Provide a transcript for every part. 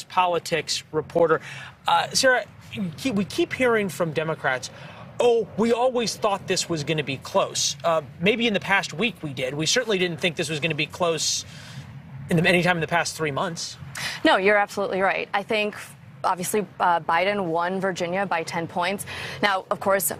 politics reporter. Sarah, we keep hearing from Democrats, oh, we always thought this was going to be close. Maybe in the past week we did. We certainly didn't think this was going to be close anytime in the past 3 months. No, you're absolutely right. I think, obviously, Biden won Virginia by 10 points. Now, of course,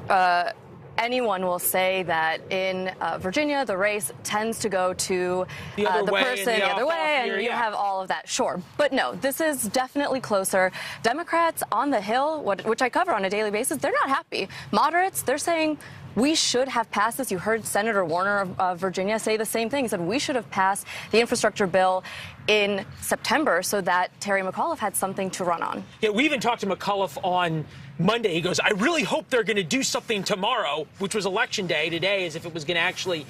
anyone will say that in Virginia, the race tends to go to the person the other way, and you have all of that. Sure. But no, this is definitely closer. Democrats on the Hill, which I cover on a daily basis, they're not happy. Moderates, they're saying we should have passed this. You heard Senator Warner of Virginia say the same thing. He said we should have passed the infrastructure bill in September so that Terry McAuliffe had something to run on. Yeah, we even talked to McAuliffe on Monday. He goes, I really hope they're going to do something tomorrow, which was Election Day today, as if it was going to actually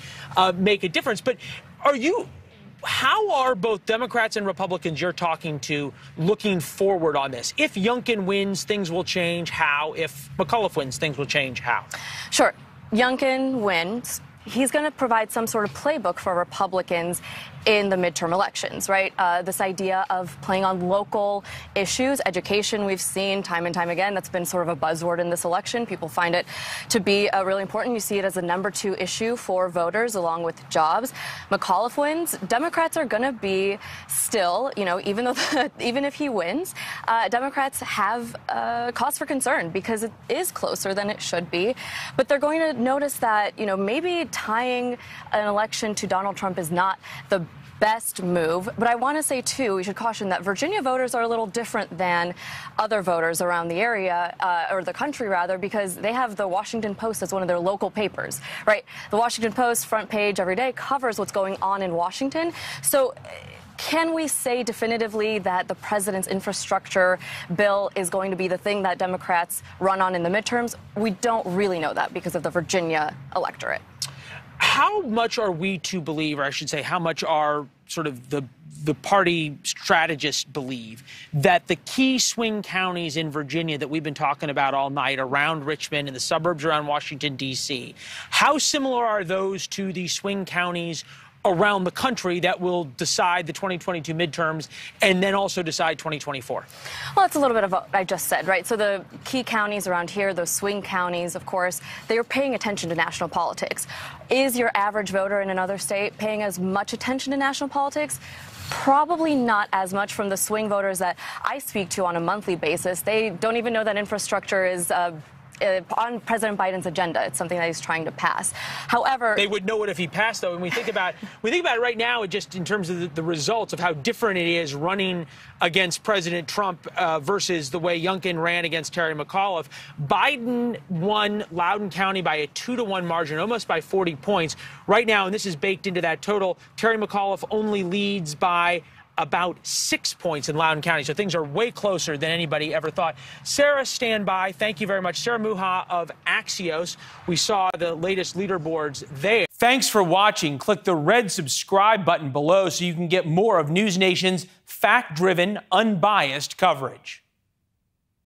make a difference. But how are both Democrats and Republicans you're talking to looking forward on this? If Youngkin wins, things will change. How? If McAuliffe wins, things will change. How? Sure. Youngkin wins. He's going to provide some sort of playbook for Republicans in the midterm elections, right? This idea of playing on local issues, education, we've seen time and time again. That's been sort of a buzzword in this election. People find it to be really important. You see it as a #2 issue for voters, along with jobs. McAuliffe wins. Democrats are going to be still, even if he wins, Democrats have cause for concern because it is closer than it should be. But they're going to notice that, maybe tying an election to Donald Trump is not the best move. But I want to say, too, we should caution that Virginia voters are a little different than other voters around the area, or the country, rather, because they have the Washington Post as one of their local papers, right? The Washington Post front page every day covers what's going on in Washington. So can we say definitively that the president's infrastructure bill is going to be the thing that Democrats run on in the midterms? We don't really know that because of the Virginia electorate. How much are we to believe, or I should say, how much are sort of the party strategists believe that the key swing counties in Virginia that we've been talking about all night around Richmond and the suburbs around Washington, D.C., how similar are those to the swing counties around the country that will decide the 2022 midterms and then also decide 2024? Well, it's a little bit of what I just said, right? So the key counties around here, those swing counties, of course, they are paying attention to national politics. Is your average voter in another state paying as much attention to national politics? Probably not as much from the swing voters that I speak to on a monthly basis. They don't even know that infrastructure is on President Biden's agenda. It's something that he's trying to pass. However, they would know it if he passed, though. And we think about it right now, just in terms of the results of how different it is running against President Trump versus the way Youngkin ran against Terry McAuliffe. Biden won Loudoun County by a 2-to-1 margin, almost by 40 points. Right now, and this is baked into that total, Terry McAuliffe only leads by about 6 points in Loudoun County. So things are way closer than anybody ever thought. Sarah, stand by. Thank you very much. Sarah Muha of Axios. We saw the latest leaderboards there. Thanks for watching. Click the red subscribe button below so you can get more of News Nation's fact-driven, unbiased coverage.